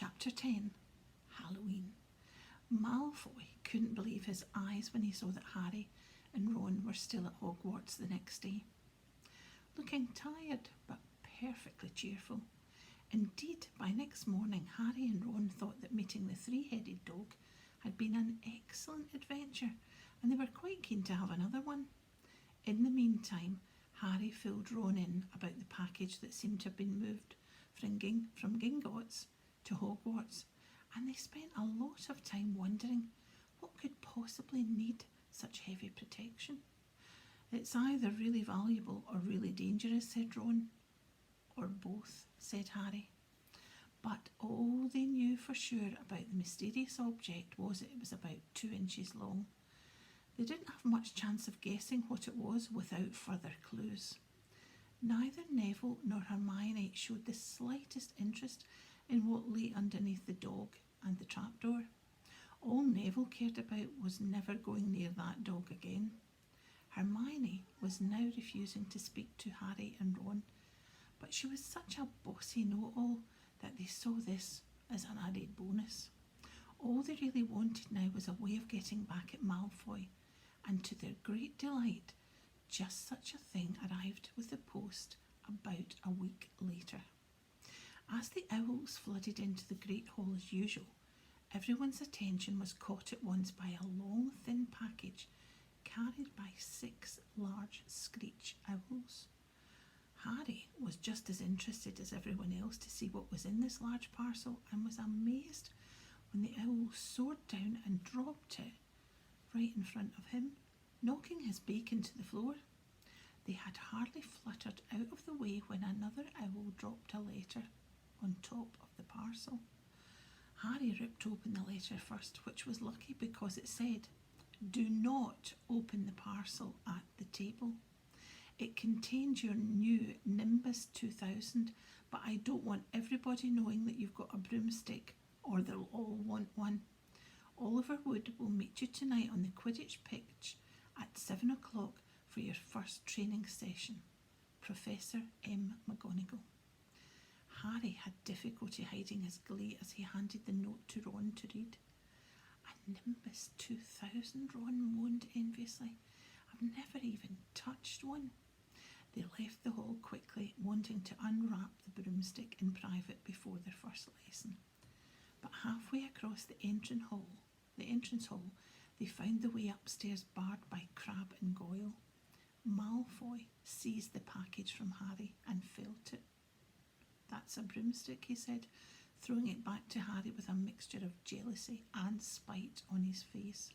Chapter 10. Halloween. Malfoy couldn't believe his eyes when he saw that Harry and Ron were still at Hogwarts the next day, looking tired but perfectly cheerful. Indeed, by next morning, Harry and Ron thought that meeting the three-headed dog had been an excellent adventure, and they were quite keen to have another one. In the meantime, Harry filled Ron in about the package that seemed to have been moved from Gringotts to Hogwarts, and they spent a lot of time wondering what could possibly need such heavy protection. It's either really valuable or really dangerous, said Ron. Or both, said Harry. But all they knew for sure about the mysterious object was that it was about 2 inches long. They didn't have much chance of guessing what it was without further clues. Neither Neville nor Hermione showed the slightest interest in what lay underneath the dog and the trapdoor. All Neville cared about was never going near that dog again. Hermione was now refusing to speak to Harry and Ron, but she was such a bossy know-all that they saw this as an added bonus. All they really wanted now was a way of getting back at Malfoy, and to their great delight, just such a thing arrived with the post about a week later. As the owls flooded into the Great Hall as usual, everyone's attention was caught at once by a long, thin package carried by 6 large screech owls. Harry was just as interested as everyone else to see what was in this large parcel, and was amazed when the owl soared down and dropped it right in front of him, knocking his beak into the floor. They had hardly fluttered out of the way when another owl dropped a letter on top of the parcel. Harry ripped open the letter first, which was lucky because it said, "Do not open the parcel at the table. It contains your new Nimbus 2000, but I don't want everybody knowing that you've got a broomstick, or they'll all want one. Oliver Wood will meet you tonight on the Quidditch pitch at 7 o'clock for your first training session. Professor M. McGonagall." Harry had difficulty hiding his glee as he handed the note to Ron to read. "A Nimbus 2000, Ron moaned enviously. "I've never even touched one." They left the hall quickly, wanting to unwrap the broomstick in private before their first lesson. But halfway across the entrance hall, they found the way upstairs barred by Crabbe and Goyle. Malfoy seized the package from Harry and felt it. "That's a broomstick," he said, throwing it back to Harry with a mixture of jealousy and spite on his face.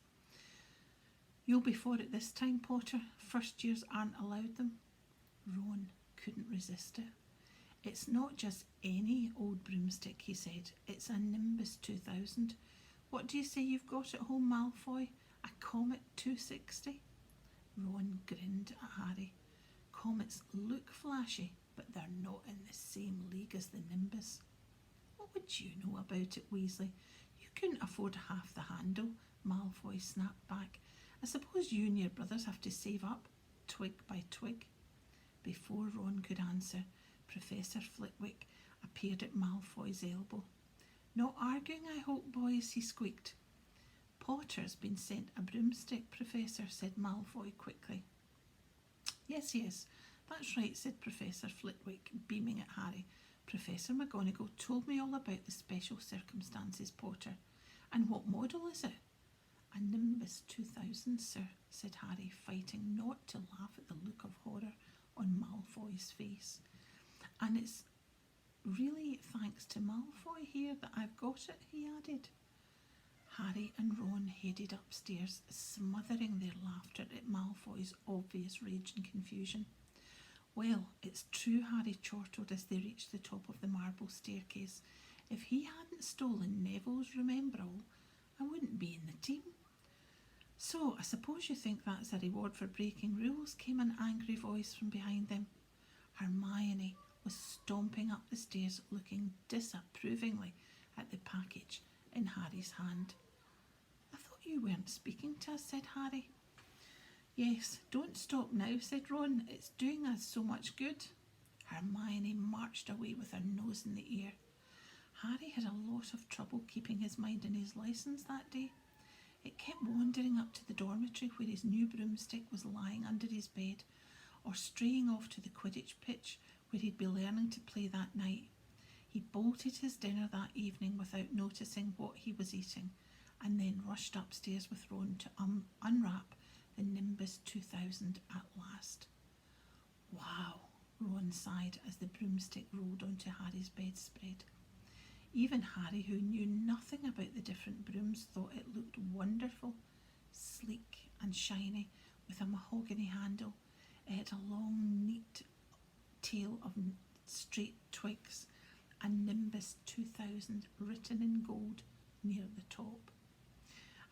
"You'll be for it this time, Potter. First years aren't allowed them." Ron couldn't resist it. "It's not just any old broomstick," he said. "It's a Nimbus 2000. What do you say you've got at home, Malfoy? A Comet 260? Ron grinned at Harry. "Comets look flashy, but they're not in the same league as the Nimbus." "What would you know about it, Weasley? You couldn't afford half the handle," Malfoy snapped back. "I suppose you and your brothers have to save up, twig by twig." Before Ron could answer, Professor Flitwick appeared at Malfoy's elbow. "Not arguing, I hope, boys," he squeaked. "Potter's been sent a broomstick, Professor," said Malfoy quickly. Yes, that's right," said Professor Flitwick, beaming at Harry. "Professor McGonagall told me all about the special circumstances, Potter. And what model is it?" "A Nimbus 2000, sir," said Harry, fighting not to laugh at the look of horror on Malfoy's face. "And it's really thanks to Malfoy here that I've got it," he added. Harry and Ron headed upstairs, smothering their laughter at Malfoy's obvious rage and confusion. "Well, it's true," Harry chortled as they reached the top of the marble staircase. "If he hadn't stolen Neville's Remembrall, I wouldn't be in the team." "So, I suppose you think that's a reward for breaking rules?" came an angry voice from behind them. Hermione was stomping up the stairs, looking disapprovingly at the package in Harry's hand. "I thought you weren't speaking to us," said Harry. "Yes, don't stop now," said Ron. "It's doing us so much good." Hermione marched away with her nose in the air. Harry had a lot of trouble keeping his mind on his lessons that day. It kept wandering up to the dormitory where his new broomstick was lying under his bed, or straying off to the Quidditch pitch where he'd be learning to play that night. He bolted his dinner that evening without noticing what he was eating, and then rushed upstairs with Ron to unwrap the Nimbus 2000 at last. Wow, Ron sighed as the broomstick rolled onto Harry's bedspread. Even Harry, who knew nothing about the different brooms, thought it looked wonderful, sleek and shiny, with a mahogany handle. It had a long, neat tail of straight twigs and Nimbus 2000 written in gold near the top.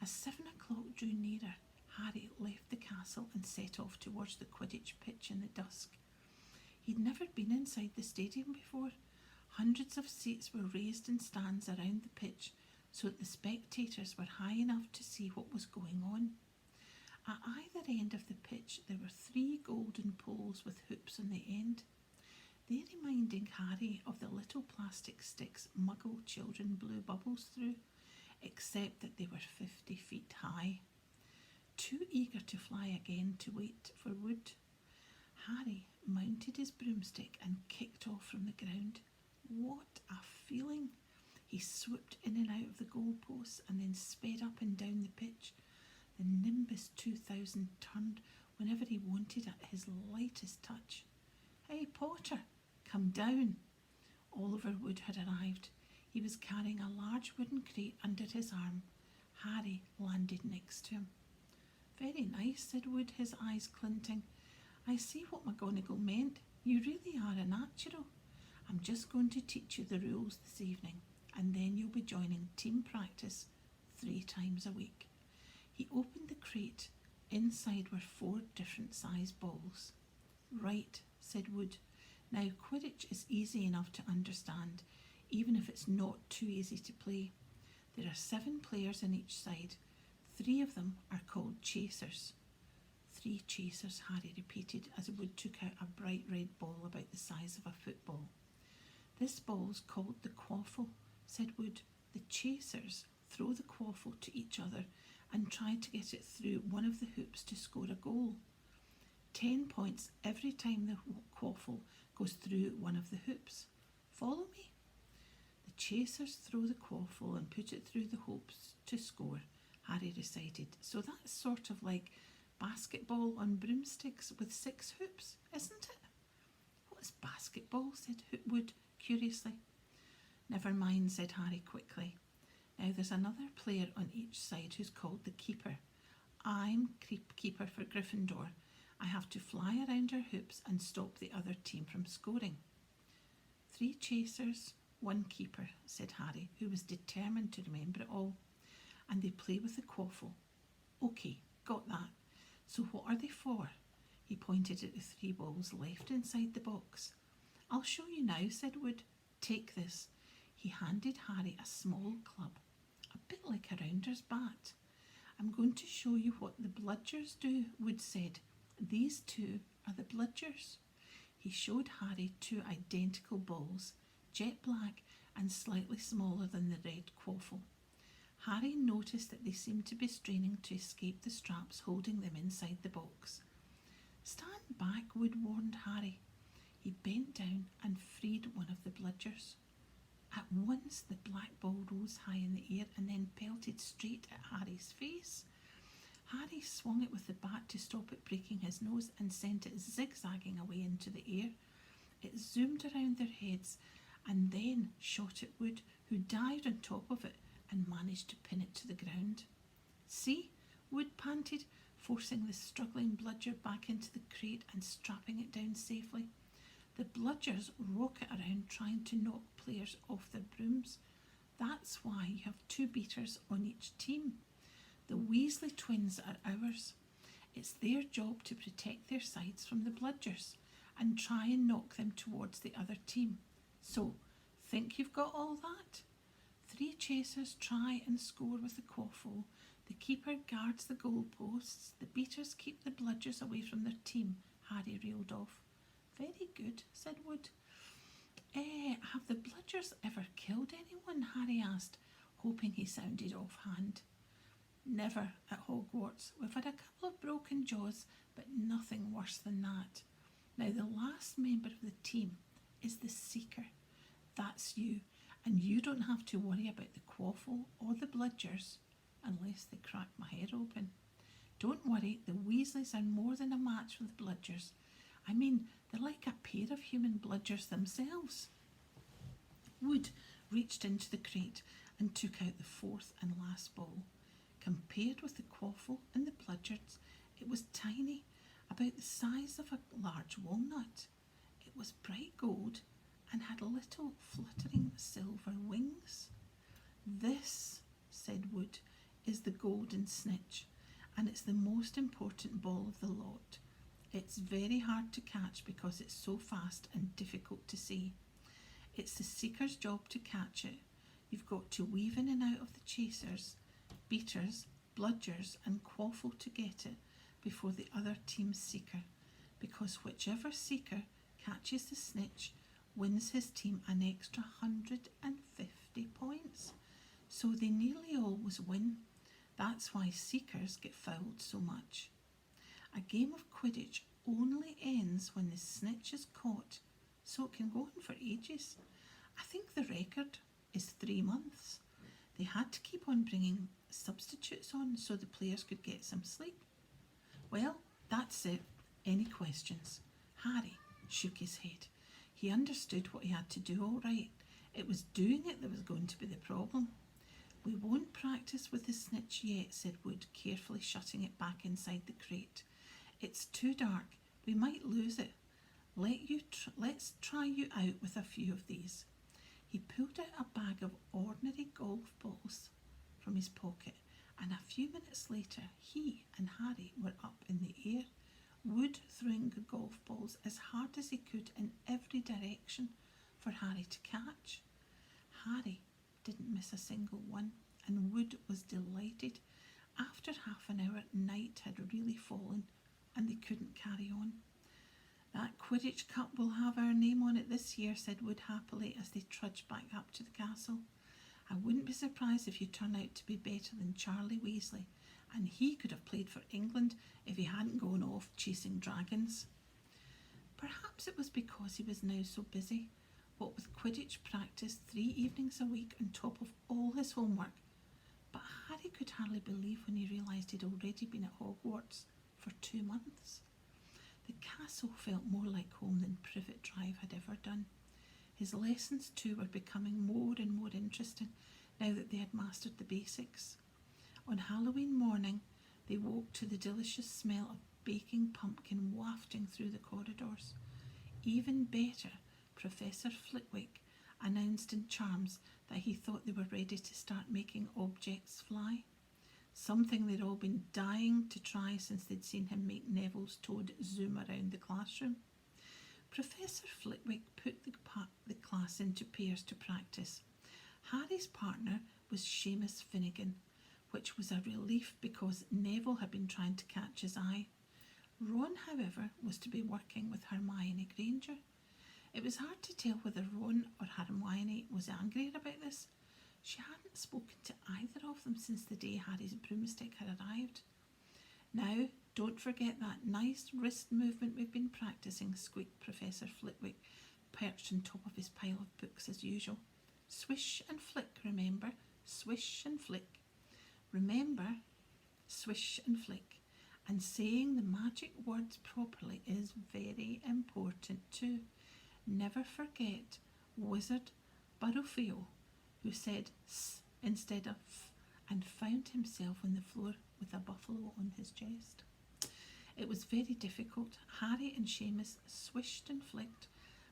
As 7 o'clock drew nearer, Harry left the castle and set off towards the Quidditch pitch in the dusk. He'd never been inside the stadium before. Hundreds of seats were raised in stands around the pitch so that the spectators were high enough to see what was going on. At either end of the pitch there were 3 golden poles with hoops on the end. They reminding Harry of the little plastic sticks Muggle children blew bubbles through, except that they were 50 feet high. Too eager to fly again to wait for Wood, Harry mounted his broomstick and kicked off from the ground. What a feeling! He swooped in and out of the goalposts and then sped up and down the pitch. The Nimbus 2000 turned whenever he wanted at his lightest touch. "Hey, Potter, come down." Oliver Wood had arrived. He was carrying a large wooden crate under his arm. Harry landed next to him. "Very nice," said Wood, his eyes glinting. "I see what McGonagall meant. You really are a natural. I'm just going to teach you the rules this evening, and then you'll be joining team practice 3 times a week." He opened the crate. Inside were 4 different size balls. "Right," said Wood. "Now Quidditch is easy enough to understand, even if it's not too easy to play. There are 7 players on each side. 3 of them are called chasers." 3 chasers, Harry repeated as Wood took out a bright red ball about the size of a football. "This ball's called the quaffle," said Wood. "The chasers throw the quaffle to each other and try to get it through one of the hoops to score a goal. 10 points every time the quaffle goes through one of the hoops. Follow me?" "The chasers throw the quaffle and put it through the hoops to score," Harry recited. "So that's sort of like basketball on broomsticks with 6 hoops, isn't it?" "What's basketball?" said Wood curiously. "Never mind," said Harry quickly. "Now there's another player on each side who's called the keeper. I'm keeper for Gryffindor. I have to fly around our hoops and stop the other team from scoring." 3 chasers, 1 keeper," said Harry, who was determined to remember it all. "And they play with the quaffle. OK, got that. So what are they for?" He pointed at the 3 balls left inside the box. "I'll show you now," said Wood. "Take this." He handed Harry a small club, a bit like a rounder's bat. "I'm going to show you what the bludgers do," Wood said. "These 2 are the bludgers." He showed Harry 2 identical balls, jet black and slightly smaller than the red quaffle. Harry noticed that they seemed to be straining to escape the straps holding them inside the box. "Stand back," Wood warned Harry. He bent down and freed one of the bludgers. At once the black ball rose high in the air and then pelted straight at Harry's face. Harry swung it with the bat to stop it breaking his nose and sent it zigzagging away into the air. It zoomed around their heads and then shot at Wood, who dived on top of it and managed to pin it to the ground. "See?" Wood panted, forcing the struggling bludger back into the crate and strapping it down safely. The bludgers rocket around trying to knock players off their brooms. That's why you have 2 beaters on each team. The Weasley twins are ours. It's their job to protect their sides from the bludgers and try and knock them towards the other team. So, think you've got all that? 3 chasers try and score with the quaffle. The keeper guards the goalposts. The beaters keep the bludgers away from their team," Harry reeled off. "Very good," said Wood. Have the bludgers ever killed anyone?" Harry asked, hoping he sounded offhand. Never at Hogwarts. We've had a couple of broken jaws, but nothing worse than that. Now, the last member of the team is the Seeker. That's you, and you don't have to worry about the Quaffle or the Bludgers, unless they crack my head open. Don't worry, the Weasleys are more than a match for the Bludgers. I mean, they're like a pair of human Bludgers themselves. Wood reached into the crate and took out the fourth and last ball. Compared with the Quaffle and the Bludgers, it was tiny, about the size of a large walnut. It was bright gold and had little fluttering silver wings. This, said Wood, is the golden snitch, and it's the most important ball of the lot. It's very hard to catch because it's so fast and difficult to see. It's the Seeker's job to catch it. You've got to weave in and out of the chasers, beaters, bludgers and Quaffle to get it before the other team's Seeker, because whichever Seeker catches the snitch wins his team an extra 150 points. So they nearly always win. That's why Seekers get fouled so much. A game of Quidditch only ends when the snitch is caught, so it can go on for ages. I think the record is 3 months. They had to keep on bringing substitutes on so the players could get some sleep. Well, that's it. Any questions? Harry shook his head. He understood what he had to do all right. It was doing it that was going to be the problem. We won't practice with the snitch yet, said Wood, carefully shutting it back inside the crate. It's too dark. We might lose it. Let's try you out with a few of these. He pulled out a bag of ordinary golf balls from his pocket, and a few minutes later he and Harry were up in the air, Wood throwing the golf balls as hard as he could in every direction for Harry to catch. Harry didn't miss a single one, and Wood was delighted. After half an hour, night had really fallen, and they couldn't carry on. That Quidditch Cup will have our name on it this year, said Wood happily as they trudged back up to the castle. I wouldn't be surprised if you turn out to be better than Charlie Weasley, and he could have played for England if he hadn't gone off chasing dragons. Perhaps it was because he was now so busy, what with Quidditch practice 3 evenings a week on top of all his homework. But Harry could hardly believe when he realised he'd already been at Hogwarts for 2 months. The castle felt more like home than Privet Drive had ever done. His lessons too were becoming more and more interesting now that they had mastered the basics. On Halloween morning, they woke to the delicious smell of baking pumpkin wafting through the corridors. Even better, Professor Flitwick announced in charms that he thought they were ready to start making objects fly, something they'd all been dying to try since they'd seen him make Neville's toad zoom around the classroom. Professor Flitwick put the class into pairs to practice. Harry's partner was Seamus Finnegan, which was a relief because Neville had been trying to catch his eye. Ron, however, was to be working with Hermione Granger. It was hard to tell whether Ron or Hermione was angry about this. She hadn't spoken to either of them since the day Harry's broomstick had arrived. Now, don't forget that nice wrist movement we've been practicing, squeaked Professor Flitwick, perched on top of his pile of books as usual. Swish and flick, remember? Swish and flick. Remember, swish and flick. And saying the magic words properly is very important too. Never forget Wizard Barufio, who said s instead of f, and found himself on the floor with a buffalo on his chest. It was very difficult. Harry and Seamus swished and flicked,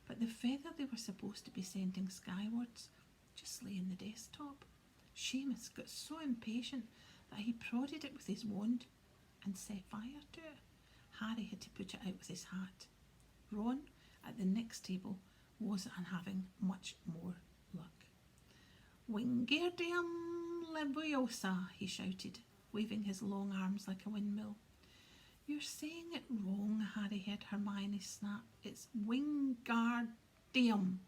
but the feather they were supposed to be sending skywards just lay in the desktop. Seamus got so impatient that he prodded it with his wand and set fire to it. Harry had to put it out with his hat. Ron, at the next table, wasn't having much more luck. Wingardium Leviosa, he shouted, waving his long arms like a windmill. You're saying it wrong, Harry heard Hermione snap. It's Wingardium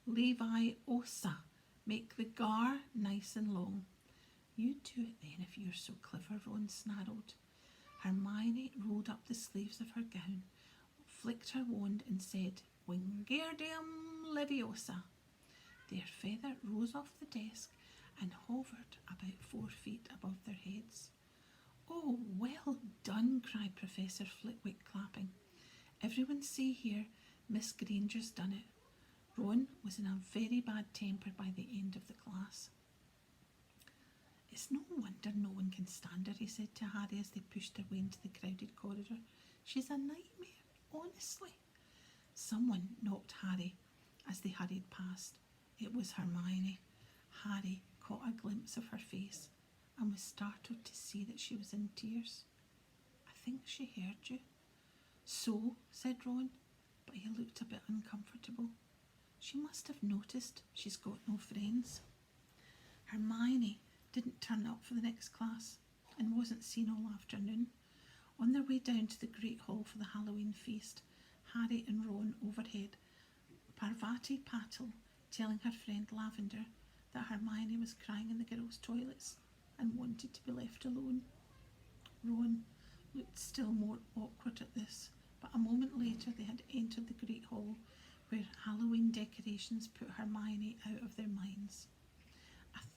Leviosa, Make the gar nice and long. You do it then if you're so clever, Ron snarled. Hermione rolled up the sleeves of her gown, flicked her wand and said, Wingardium Leviosa. Their feather rose off the desk and hovered about 4 feet above their heads. Oh, well done, cried Professor Flitwick, clapping. Everyone see here, Miss Granger's done it. Ron was in a very bad temper by the end of the class. It's no wonder no one can stand her, he said to Harry as they pushed their way into the crowded corridor. She's a nightmare, honestly. Someone knocked Harry as they hurried past. It was Hermione. Harry caught a glimpse of her face and was startled to see that she was in tears. I think she heard you. So, said Ron, but he looked a bit uncomfortable. She must have noticed she's got no friends. Hermione didn't turn up for the next class and wasn't seen all afternoon. On their way down to the Great Hall for the Halloween feast, Harry and Ron overheard Parvati Patil telling her friend Lavender that Hermione was crying in the girls' toilets and wanted to be left alone. Ron looked still more awkward at this, but a moment later they had entered the Great Hall, where Halloween decorations put Hermione out of their minds.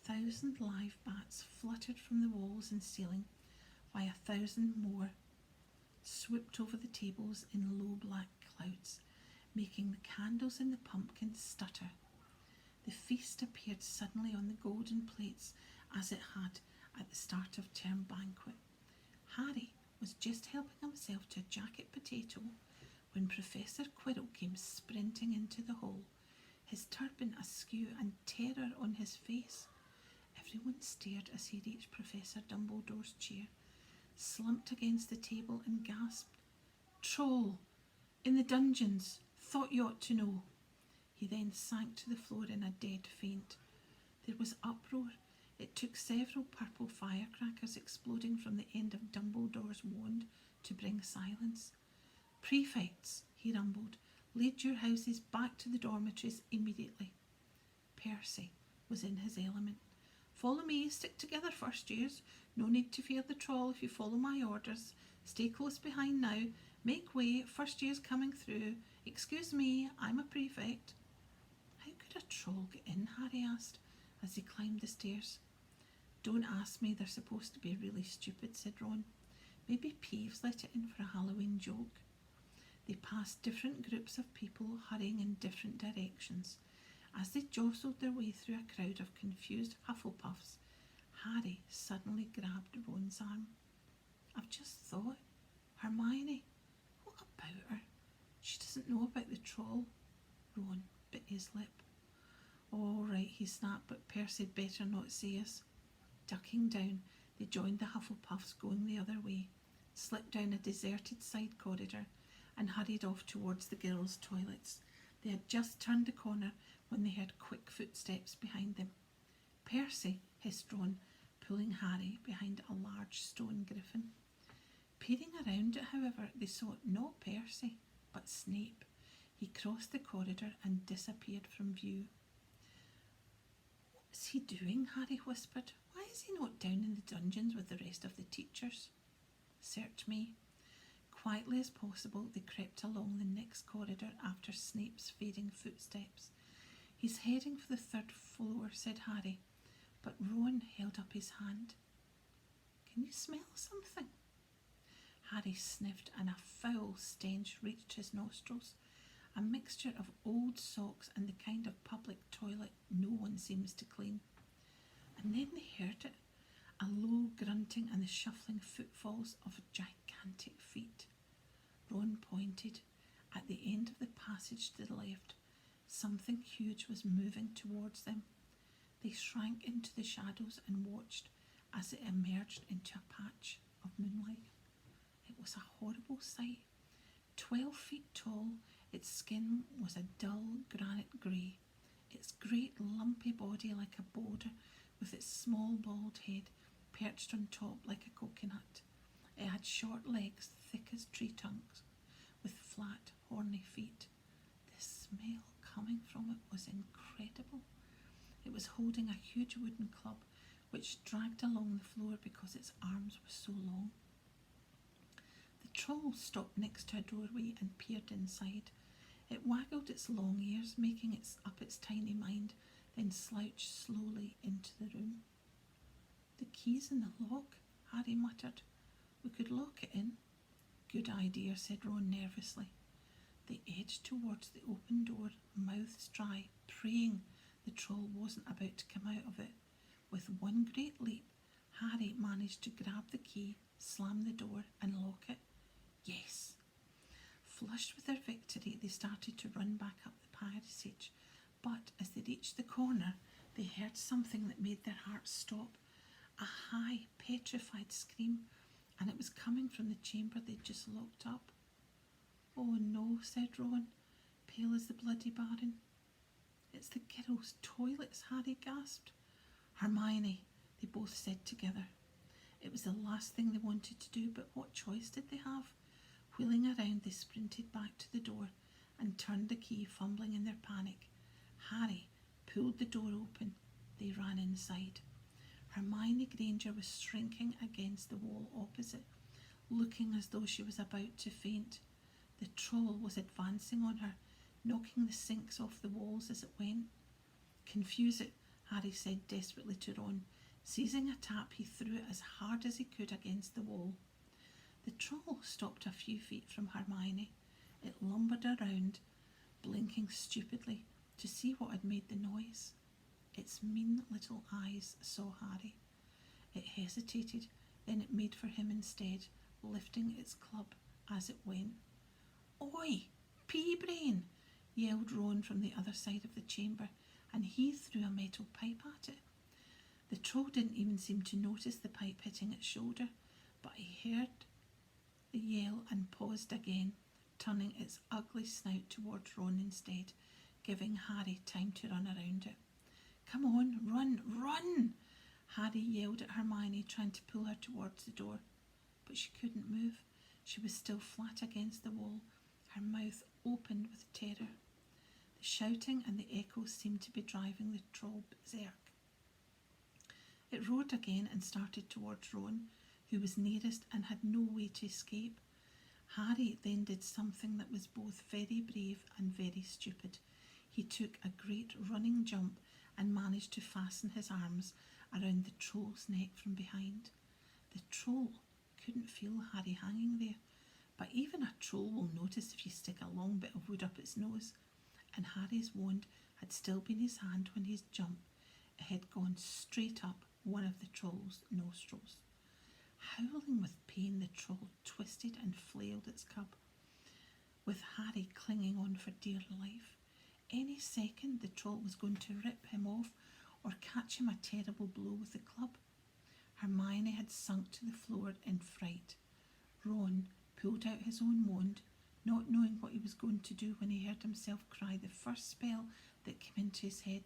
1,000 live bats fluttered from the walls and ceiling, while 1,000 more swooped over the tables in low black clouds, making the candles in the pumpkins stutter. The feast appeared suddenly on the golden plates as it had at the start of term banquet. Harry was just helping himself to a jacket potato when Professor Quirrell came sprinting into the hall, his turban askew and terror on his face. Everyone stared as he reached Professor Dumbledore's chair, slumped against the table and gasped, Troll! In the dungeons! Thought you ought to know. He then sank to the floor in a dead faint. There was uproar. It took several purple firecrackers exploding from the end of Dumbledore's wand to bring silence. Prefects, he rumbled, lead your houses back to the dormitories immediately. Percy was in his element. Follow me, stick together, first years. No need to fear the troll if you follow my orders. Stay close behind now. Make way, first years coming through. Excuse me, I'm a prefect. How could a troll get in? Harry asked as he climbed the stairs. Don't ask me, they're supposed to be really stupid, said Ron. Maybe Peeves let it in for a Halloween joke. They passed different groups of people hurrying in different directions. As they jostled their way through a crowd of confused Hufflepuffs, Harry suddenly grabbed Ron's arm. I've just thought, Hermione, what about her? She doesn't know about the troll. Ron bit his lip. All right, he snapped, but Percy'd better not see us. Ducking down, they joined the Hufflepuffs going the other way, slipped down a deserted side corridor and hurried off towards the girls' toilets. They had just turned the corner when they heard quick footsteps behind them. Percy, hissed Ron, pulling Harry behind a large stone griffin. Peering around it, however, they saw not Percy, but Snape. He crossed the corridor and disappeared from view. What's he doing? Harry whispered. Why is he not down in the dungeons with the rest of the teachers? Search me. Quietly as possible, they crept along the next corridor after Snape's fading footsteps. He's heading for the 3rd floor, said Harry, but Ron held up his hand. Can you smell something? Harry sniffed and a foul stench reached his nostrils, a mixture of old socks and the kind of public toilet no one seems to clean. And then they heard it, a low grunting and the shuffling footfalls of gigantic feet. Ron pointed. At the end of the passage to the left, something huge was moving towards them. They shrank into the shadows and watched as it emerged into a patch of moonlight. It was a horrible sight. 12 feet tall, its skin was a dull granite grey, its great lumpy body like a boulder, with its small bald head perched on top like a coconut. It had short legs thick as tree trunks, with flat, horny feet. The smell coming from it was incredible. It was was holding a huge wooden club which dragged along the floor because its arms were so long. The troll stopped next to a doorway and peered inside. It waggled its long ears, making up its tiny mind, then slouched slowly into the room. The key's in the lock, Harry muttered. We could lock it in. Good idea, said Ron nervously. They edged towards the open door, mouths dry, praying the troll wasn't about to come out of it. With one great leap, Harry managed to grab the key, slam the door and lock it. Yes! Flushed with their victory, they started to run back up the passage, but as they reached the corner, they heard something that made their hearts stop. A high, petrified scream, and it was coming from the chamber they'd just locked up. Oh no, said Ron, pale as the bloody Baron. It's the girls' toilets, Harry gasped. Hermione, they both said together. It was the last thing they wanted to do, but what choice did they have? Wheeling around, they sprinted back to the door and turned the key, fumbling in their panic. Harry pulled the door open. They ran inside. Hermione Granger was shrinking against the wall opposite, looking as though she was about to faint. The troll was advancing on her, knocking the sinks off the walls as it went. Confuse it, Harry said desperately to Ron. Seizing a tap, he threw it as hard as he could against the wall. The troll stopped a few feet from Hermione. It lumbered around, blinking stupidly to see what had made the noise. Its mean little eyes saw Harry. It hesitated, then it made for him instead, lifting its club as it went. Oi, pea-brain! Yelled Ron from the other side of the chamber, and he threw a metal pipe at it. The troll didn't even seem to notice the pipe hitting its shoulder, but he heard the yell and paused again, turning its ugly snout towards Ron instead, giving Harry time to run around it. Come on, run, run! Harry yelled at Hermione, trying to pull her towards the door, but she couldn't move. She was still flat against the wall, her mouth opened with terror. The shouting and the echoes seemed to be driving the troll berserk. It roared again and started towards Ron, who was nearest and had no way to escape. Harry then did something that was both very brave and very stupid. He took a great running jump and managed to fasten his arms around the troll's neck from behind. The troll couldn't feel Harry hanging there, but even a troll will notice if you stick a long bit of wood up its nose, and Harry's wand had still been in his hand when he jumped. It had gone straight up one of the troll's nostrils. Howling with pain, the troll twisted and flailed its cub, with Harry clinging on for dear life. Any second the troll was going to rip him off or catch him a terrible blow with the club. Hermione had sunk to the floor in fright. Ron pulled out his own wand, not knowing what he was going to do when he heard himself cry the first spell that came into his head,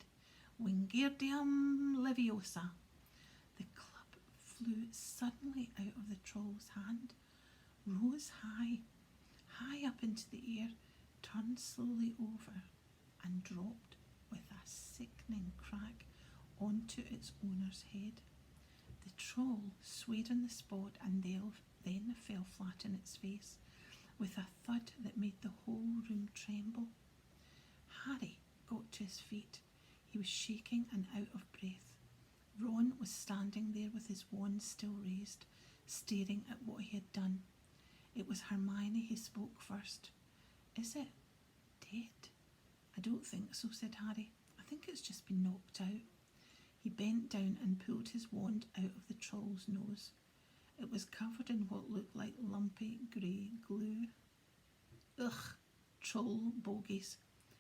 Wingardium Leviosa. The club flew suddenly out of the troll's hand, rose high, high up into the air, turned slowly over, and dropped with a sickening crack onto its owner's head. The troll swayed on the spot and then fell flat in its face, with a thud that made the whole room tremble. Harry got to his feet. He was shaking and out of breath. Ron was standing there with his wand still raised, staring at what he had done. It was Hermione who spoke first. Is it dead? I don't think so, said Harry. I think it's just been knocked out. He bent down and pulled his wand out of the troll's nose. It was covered in what looked like lumpy grey glue. Ugh, troll bogies.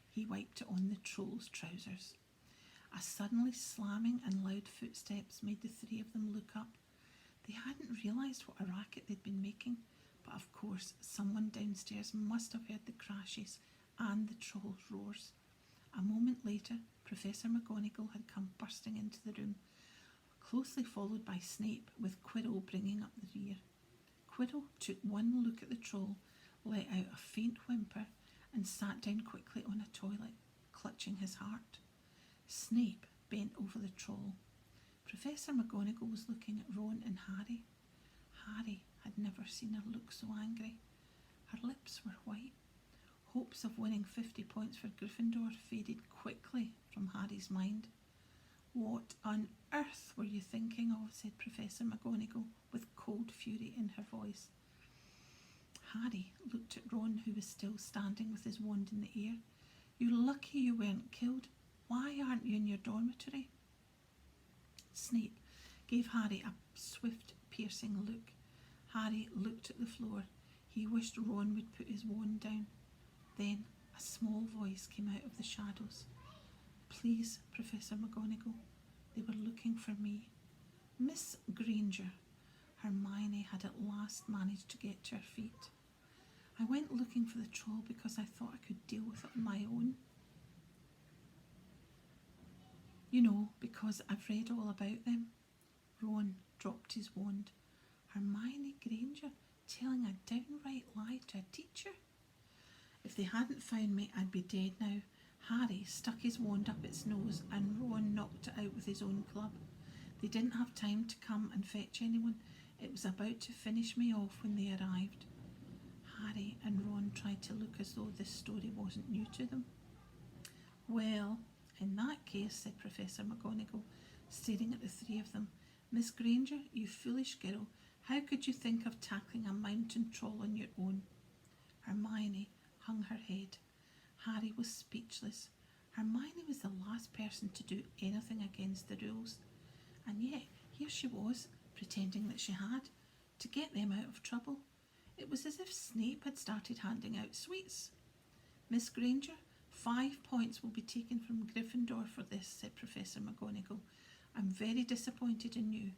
He wiped it on the troll's trousers. A suddenly slamming and loud footsteps made the three of them look up. They hadn't realised what a racket they'd been making, but of course someone downstairs must have heard the crashes and the troll's roars. A moment later, Professor McGonagall had come bursting into the room, closely followed by Snape, with Quirrell bringing up the rear. Quirrell took one look at the troll, let out a faint whimper, and sat down quickly on a toilet, clutching his heart. Snape bent over the troll. Professor McGonagall was looking at Ron and Harry. Harry had never seen her look so angry. Her lips were white. Hopes of winning 50 points for Gryffindor faded quickly from Harry's mind. "What on earth were you thinking of?" said Professor McGonagall with cold fury in her voice. Harry looked at Ron, who was still standing with his wand in the air. "You're lucky you weren't killed. Why aren't you in your dormitory?" Snape gave Harry a swift, piercing look. Harry looked at the floor. He wished Ron would put his wand down. Then a small voice came out of the shadows. "Please, Professor McGonagall, they were looking for me." "Miss Granger." Hermione had at last managed to get to her feet. "I went looking for the troll because I thought I could deal with it on my own. You know, because I've read all about them." Ron dropped his wand. Hermione Granger telling a downright lie to a teacher? "If they hadn't found me, I'd be dead now." Harry stuck his wand up its nose and Ron knocked it out with his own club. "They didn't have time to come and fetch anyone. It was about to finish me off when they arrived." Harry and Ron tried to look as though this story wasn't new to them. "Well, in that case," said Professor McGonagall, staring at the three of them, "Miss Granger, you foolish girl, how could you think of tackling a mountain troll on your own?" Hermione hung her head. Harry was speechless. Hermione was the last person to do anything against the rules. And yet, here she was, pretending that she had, to get them out of trouble. It was as if Snape had started handing out sweets. "Miss Granger, 5 points will be taken from Gryffindor for this," said Professor McGonagall. "I'm very disappointed in you.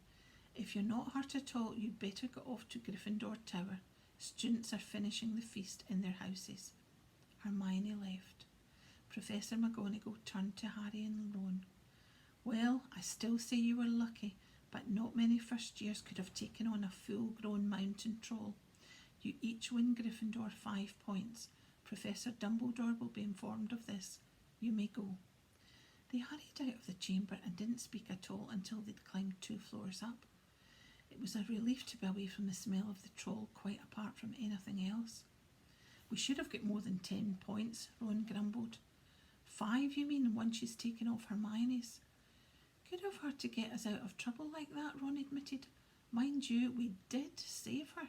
If you're not hurt at all, you'd better go off to Gryffindor Tower. Students are finishing the feast in their houses." Hermione left. Professor McGonagall turned to Harry and Ron. "Well, I still say you were lucky, but not many first years could have taken on a full-grown mountain troll. You each win Gryffindor 5 points. Professor Dumbledore will be informed of this. You may go." They hurried out of the chamber and didn't speak at all until they'd climbed 2 floors up. It was a relief to be away from the smell of the troll, quite apart from anything else. "We should have got more than 10 points, Ron grumbled. 5, you mean, once she's taken off Hermione's?" "Good of her to get us out of trouble like that," Ron admitted. "Mind you, we did save her."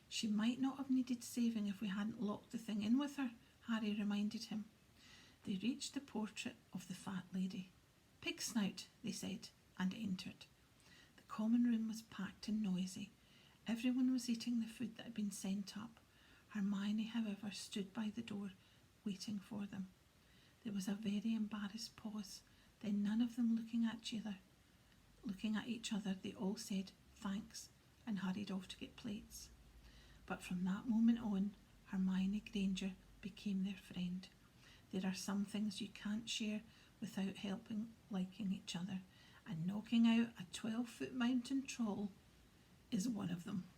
"She might not have needed saving if we hadn't locked the thing in with her," Harry reminded him. They reached the portrait of the fat lady. "Pig Snout," they said, and entered. The common room was packed and noisy. Everyone was eating the food that had been sent up. Hermione, however, stood by the door, waiting for them. There was a very embarrassed pause. Then, none of them looking at each other, they all said thanks and hurried off to get plates. But from that moment on, Hermione Granger became their friend. There are some things you can't share without liking each other, and knocking out a 12-foot mountain troll is one of them.